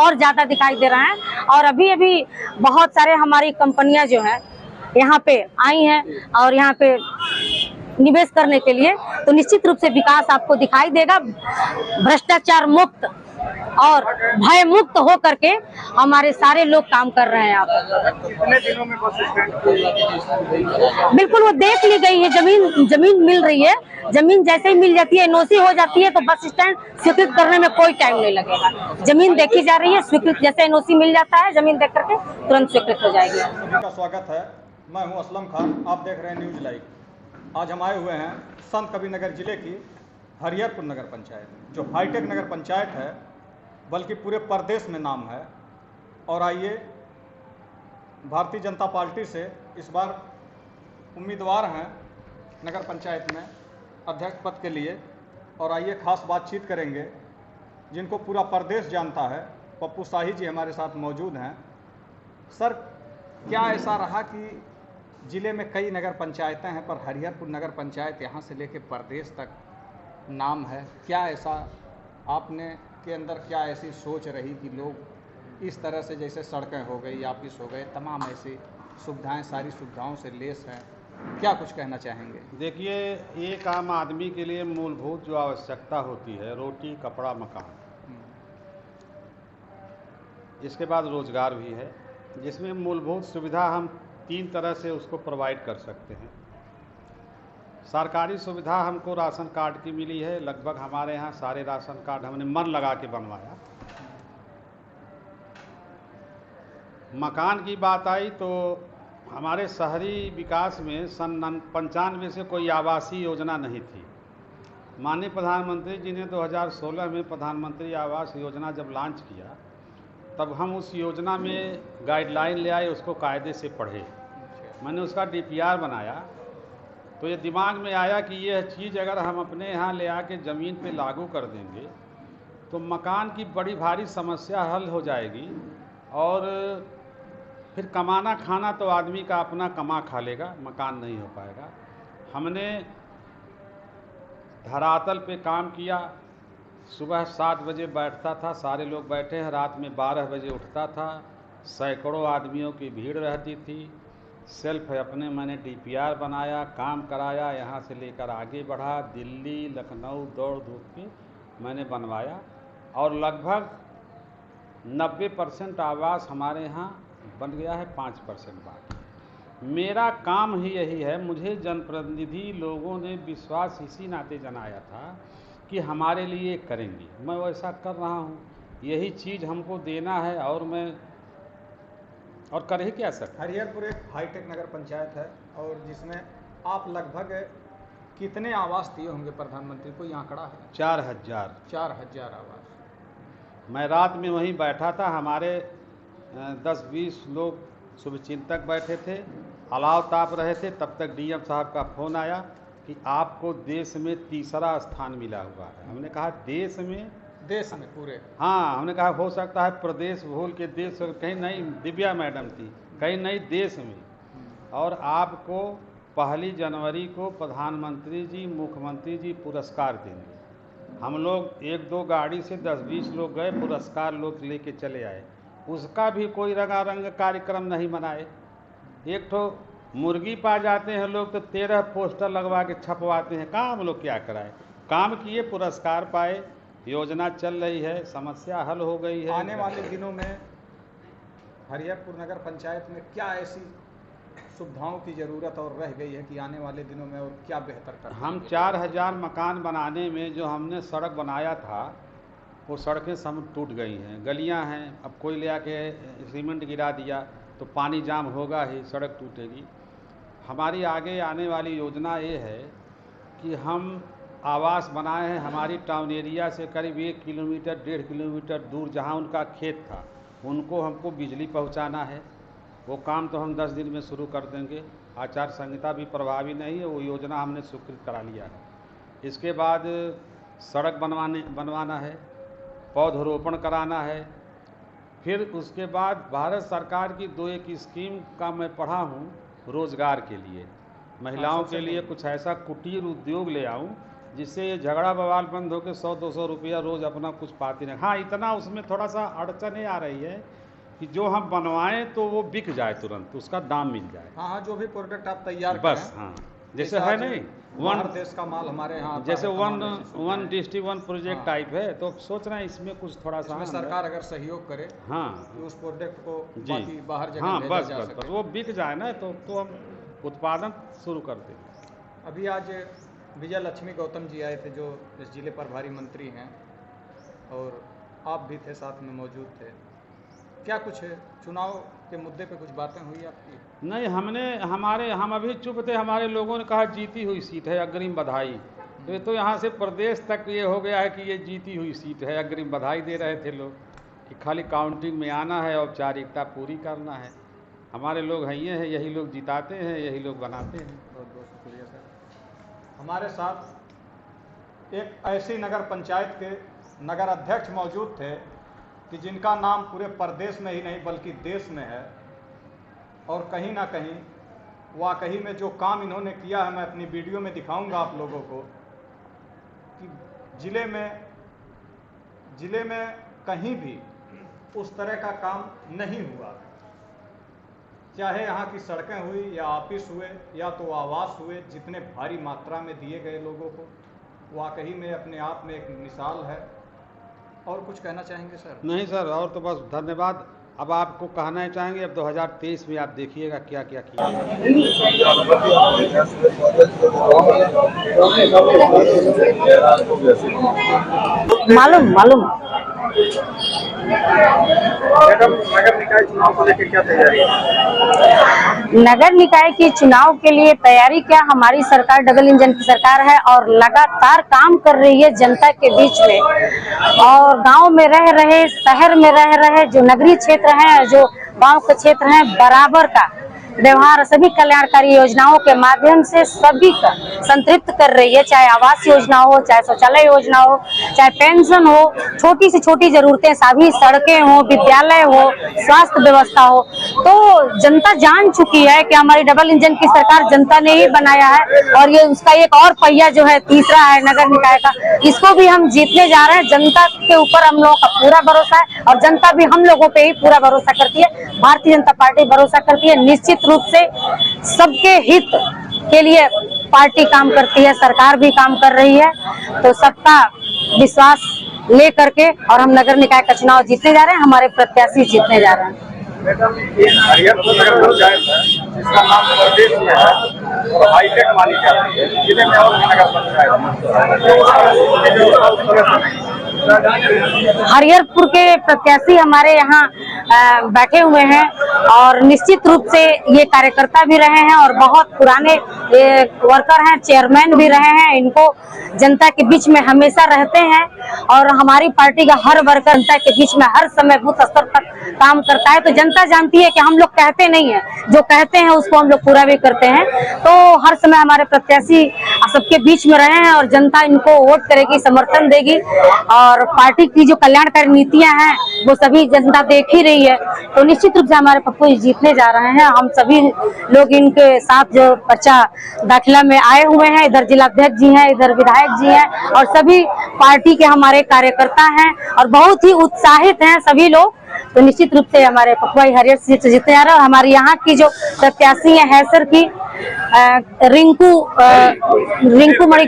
और ज़्यादा दिखाई दे रहा है। और अभी अभी बहुत सारे हमारी कंपनियां जो है यहाँ पे आई हैं और यहाँ पे निवेश करने के लिए, तो निश्चित रूप से विकास आपको दिखाई देगा। भ्रष्टाचार मुक्त और भय मुक्त हो करके हमारे सारे लोग काम कर रहे हैं यहाँ पर। कितने दिनों में बस स्टैंड बिल्कुल वो देख ली गई है, जमीन मिल रही है। जमीन जैसे ही मिल जाती है, एनओसी हो जाती है, तो बस स्टैंड स्वीकृत करने में कोई टाइम नहीं लगेगा। जमीन देखी जा रही है, स्वीकृत जैसे एनओसी मिल जाता है जमीन देख करके तुरंत स्वीकृत हो जाएगी। सभी का स्वागत है। मैं हूं असलम खान, आप देख रहे हैं न्यूज़ लाइव। आज हम आए हुए हैं संत कबीरनगर जिले की हरिहरपुर नगर पंचायत, जो हाईटेक नगर पंचायत है, बल्कि पूरे प्रदेश में नाम है। और आइए, भारतीय जनता पार्टी से इस बार उम्मीदवार हैं नगर पंचायत में अध्यक्ष पद के लिए, और आइए खास बातचीत करेंगे जिनको पूरा प्रदेश जानता है। पप्पू शाही जी हमारे साथ मौजूद हैं। सर, क्या ऐसा रहा कि ज़िले में कई नगर पंचायतें हैं पर हरिहरपुर नगर पंचायत यहाँ से लेकर प्रदेश तक नाम है? क्या ऐसा आपने के अंदर क्या ऐसी सोच रही कि लोग इस तरह से, जैसे सड़कें हो गई, ऑफिस हो गए, तमाम ऐसी सुविधाएं, सारी सुविधाओं से लेस हैं? क्या कुछ कहना चाहेंगे? देखिए, एक आम आदमी के लिए मूलभूत जो आवश्यकता होती है, रोटी, कपड़ा, मकान, इसके बाद रोजगार भी है, जिसमें मूलभूत सुविधा हम 3 तरह से उसको प्रोवाइड कर सकते हैं। सरकारी सुविधा हमको राशन कार्ड की मिली है। लगभग हमारे यहाँ सारे राशन कार्ड हमने मन लगा के बनवाया। मकान की बात आई तो हमारे शहरी विकास में सन 95 से कोई आवासीय योजना नहीं थी। माननीय प्रधानमंत्री जी ने 2016 में प्रधानमंत्री आवास योजना जब लॉन्च किया, तब हम उस योजना में गाइडलाइन ले आए, उसको कायदे से पढ़े। मैंने उसका डीपीआर बनाया, तो ये दिमाग में आया कि यह चीज़ अगर हम अपने यहाँ ले आके ज़मीन पे लागू कर देंगे तो मकान की बड़ी भारी समस्या हल हो जाएगी। और फिर कमाना खाना तो आदमी का अपना कमा खा लेगा, मकान नहीं हो पाएगा। हमने धरातल पे काम किया। सुबह 7 बजे बैठता था, सारे लोग बैठे हैं, रात में 12 बजे उठता था। सैकड़ों आदमियों की भीड़ रहती थी। सेल्फ अपने मैंने डीपीआर बनाया, काम कराया, यहाँ से लेकर आगे बढ़ा, दिल्ली, लखनऊ दौड़ धूप के मैंने बनवाया। और लगभग 90% आवास हमारे यहाँ बन गया है, 5% बाकी। मेरा काम ही यही है। मुझे जनप्रतिनिधि लोगों ने विश्वास इसी नाते जनाया था कि हमारे लिए करेंगे, मैं वैसा कर रहा हूँ। यही चीज़ हमको देना है और मैं और कर ही क्या सकता। हरिहरपुर एक हाईटेक नगर पंचायत है, और जिसमें आप लगभग कितने आवास दिए होंगे प्रधानमंत्री को? यहाँ आंकड़ा है 4000। 4000 आवास। मैं रात में वहीं बैठा था, हमारे 10-20 लोग शुभचिंतक बैठे थे, अलाव ताप रहे थे। तब तक डीएम साहब का फ़ोन आया कि आपको देश में 3रा स्थान मिला हुआ है। हमने कहा देश में पूरे? हाँ, हमने कहा हो सकता है प्रदेश भूल के देश, कहीं नहीं, दिव्या मैडम थी, कहीं नहीं, देश में। और आपको 1 जनवरी को प्रधानमंत्री जी, मुख्यमंत्री जी पुरस्कार देंगे। हम लोग 1-2 गाड़ी से 10-20 लोग गए, पुरस्कार लोग लेके चले आए। उसका भी कोई रंगारंग कार्यक्रम नहीं मनाए। एक तो मुर्गी पा जाते हैं लोग, तो 13 पोस्टर लगवा के छपवाते हैं। कहाँ हम लोग क्या कराए? काम किए, पुरस्कार पाए, योजना चल रही है, समस्या हल हो गई है। आने वाले दिनों में हरिहरपुर नगर पंचायत में क्या ऐसी सुविधाओं की ज़रूरत और रह गई है कि आने वाले दिनों में और क्या बेहतर कर? हम 4000 मकान बनाने में जो हमने सड़क बनाया था, वो सड़कें सब टूट गई हैं, गलियां हैं। अब कोई ले आके सीमेंट गिरा दिया तो पानी जाम होगा ही, सड़क टूटेगी। हमारी आगे आने वाली योजना ये है कि हम आवास बनाए हैं हमारी टाउन एरिया से करीब 1 किलोमीटर 1.5 किलोमीटर दूर, जहां उनका खेत था, उनको हमको बिजली पहुंचाना है। वो काम तो हम 10 दिन में शुरू कर देंगे। आचार संहिता भी प्रभावी नहीं है, वो योजना हमने स्वीकृत करा लिया है। इसके बाद सड़क बनवाना है, पौधरोपण कराना है। फिर उसके बाद भारत सरकार की 2-1 स्कीम का मैं पढ़ा हूँ रोज़गार के लिए, महिलाओं के लिए कुछ ऐसा कुटीर उद्योग ले आऊँ जिससे ये झगड़ा बवाल बंद होकर 100-200 रुपया रोज़ अपना कुछ पाती नहीं। हाँ, इतना उसमें थोड़ा सा अड़चन ये आ रही है कि जो हम बनवाएं तो वो बिक जाए तुरंत, उसका दाम मिल जाए। हाँ हाँ, जो भी प्रोडक्ट आप तैयार बस करें, हाँ, जैसे है नहीं बाहर देश का माल हमारे यहाँ आता जैसे है, वन तमाम ऐसी सुविधाएं। वन डिस्ट्रिक्ट वन प्रोजेक्ट हाँ। टाइप है, तो सोच रहे हैं इसमें कुछ थोड़ा सा इसमें सरकार अगर सहयोग करे हाँ कि उस प्रोडक्ट को जी बाकी बाहर जगह हाँ, भेजा बस जा बस सके। बस वो बिक जाए ना तो हम उत्पादन शुरू कर दें। अभी आज विजय लक्ष्मी गौतम जी आए थे, जो इस जिले पर भारी मंत्री हैं, और आप भी थे, साथ में मौजूद थे। क्या कुछ चुनाव के मुद्दे पे कुछ बातें हुई आपकी? नहीं, हम अभी चुप थे। हमारे लोगों ने कहा जीती हुई सीट है, अग्रिम बधाई। तो ये तो यहाँ से प्रदेश तक ये हो गया है कि ये जीती हुई सीट है, अग्रिम बधाई दे रहे थे लोग कि खाली काउंटिंग में आना है, औपचारिकता पूरी करना है। हमारे लोग हैं ये हैं, यही लोग जिताते हैं, यही लोग बनाते हैं। बहुत बहुत शुक्रिया सर। हमारे साथ एक ऐसी नगर पंचायत के नगर अध्यक्ष मौजूद थे कि जिनका नाम पूरे प्रदेश में ही नहीं बल्कि देश में है, और कहीं ना कहीं वाकई में जो काम इन्होंने किया है, मैं अपनी वीडियो में दिखाऊंगा आप लोगों को कि जिले में कहीं भी उस तरह का काम नहीं हुआ। चाहे यहाँ की सड़कें हुई या ऑफिस हुए या तो आवास हुए, जितने भारी मात्रा में दिए गए लोगों को, वाकई में अपने आप में एक मिसाल है। और कुछ कहना चाहेंगे सर? नहीं सर, और तो बस धन्यवाद। अब आपको कहना चाहेंगे, अब 2023 में आप देखिएगा क्या क्या किया। मालूम नगर निकाय चुनाव को लेकर क्या तैयारी है? नगर निकाय की चुनाव के लिए तैयारी क्या, हमारी सरकार डबल इंजन की सरकार है और लगातार काम कर रही है जनता के बीच में। और गांव में रह रहे, शहर में रह रहे, जो नगरीय क्षेत्र हैं, जो गांव के क्षेत्र हैं, बराबर का व्यवहार सभी कल्याणकारी योजनाओं के माध्यम से सभी का संतृप्त कर रही है। चाहे आवास योजना हो, चाहे शौचालय योजना हो, चाहे पेंशन हो, छोटी से छोटी जरूरतें, सभी सड़कें हो, विद्यालय हो, स्वास्थ्य व्यवस्था हो। तो जनता जान चुकी है कि हमारी डबल इंजन की सरकार जनता ने ही बनाया है, और ये उसका एक और पहिया जो है तीसरा है नगर निकाय का, इसको भी हम जीतने जा रहे हैं। जनता के ऊपर हम लोगों का पूरा भरोसा है और जनता भी हम लोगों पे ही पूरा भरोसा करती है। भारतीय जनता पार्टी भरोसा करती है, निश्चित रूप से सबके हित के लिए पार्टी काम करती है, सरकार भी काम कर रही है। तो सबका विश्वास ले करके और हम नगर निकाय का चुनाव जीतने जा रहे हैं, हमारे प्रत्याशी जीतने जा रहे हैं। मैडम, ये हरिहरपुर नगर पंचायत है जिसका नाम प्रदेश में है और हाईटेक मानी जाती है, जिले में और भी नगर पंचायत। हरिहरपुर के प्रत्याशी हमारे यहाँ बैठे हुए हैं और निश्चित रूप से ये कार्यकर्ता भी रहे हैं और बहुत पुराने वर्कर हैं, चेयरमैन भी रहे हैं। इनको जनता के बीच में हमेशा रहते हैं और हमारी पार्टी का हर वर्कर जनता के बीच में हर समय बूथ स्तर पर काम करता है। तो जनता जानती है कि हम लोग कहते नहीं है, जो कहते हैं उसको हम लोग पूरा भी करते हैं। तो हर समय हमारे प्रत्याशी सबके बीच में रहे हैं और जनता इनको वोट करेगी, समर्थन देगी और पार्टी की जो कल्याणकारी नीतियां हैं वो सभी जनता देख ही रही है। तो निश्चित रूप से हमारे पप्पू जी जीतने जा रहे हैं। हम सभी लोग इनके साथ जो पर्चा दाखिला में आए हुए हैं, इधर जिलाध्यक्ष जी हैं, इधर विधायक जी हैं और सभी पार्टी के हमारे कार्यकर्ता हैं और बहुत ही उत्साहित हैं सभी लोग। तो निश्चित रूप से हमारे पप्पू जी हरिहर सीट से जीतने जा रहे हैं। और हमारी यहाँ की जो प्रत्याशी है हैसर की रिंकू मणि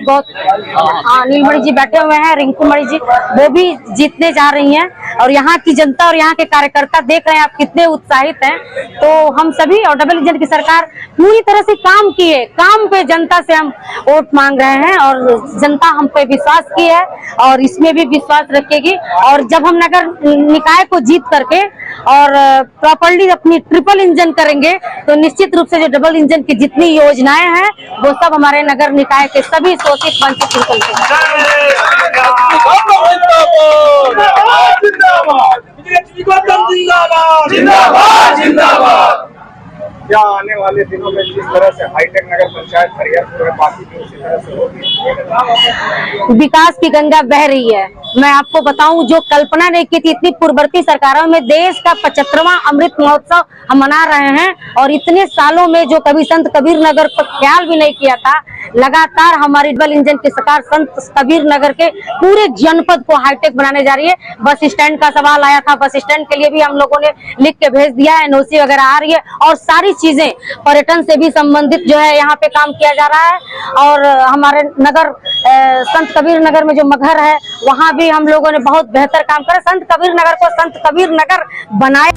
नीलमणि जी बैठे हुए हैं, रिंकू मणि जी, वो भी जीतने जा रही हैं। और यहाँ की जनता और यहाँ के कार्यकर्ता देख रहे हैं आप कितने उत्साहित हैं। तो हम सभी और डबल इंजन की सरकार पूरी तरह से काम की है, काम पे जनता से हम वोट मांग रहे हैं और जनता हम पे विश्वास की है और इसमें भी विश्वास रखेगी। और जब हम नगर निकाय को जीत करके और प्रॉपर्ली अपनी ट्रिपल इंजन करेंगे तो निश्चित रूप से जो डबल इंजन की जितनी योजनाएं हैं वो सब हमारे नगर निकाय के सभी शोषित वंचित जिंदाबाद जिंदाबाद जिंदाबाद। क्या आने वाले दिनों में जिस तरह से हाईटेक नगर पंचायत हरिहरपुर में बाकी भी उसी तरह से होगी? विकास की गंगा बह रही है। मैं आपको बताऊं, जो कल्पना नहीं की थी, इतनी पूर्ववर्ती सरकारों में देश का 75वां अमृत महोत्सव हम मना रहे हैं, और इतने सालों में जो कभी संत कबीर नगर पर ख्याल भी नहीं किया था, लगातार हमारी डबल इंजन की सरकार संत कबीर नगर के पूरे जनपद को हाईटेक बनाने जा रही है। बस स्टैंड का सवाल आया था, बस स्टैंड के लिए भी हम लोगों ने लिख के भेज दिया है, एनओसी वगैरह आ रही है, और सारी चीजें पर्यटन से भी संबंधित जो है यहाँ पे काम किया जा रहा है। और हमारे नगर संत कबीर नगर में जो मगहर है, वहाँ भी हम लोगों ने बहुत बेहतर काम करा। संत कबीर नगर को संत कबीर नगर बनाए।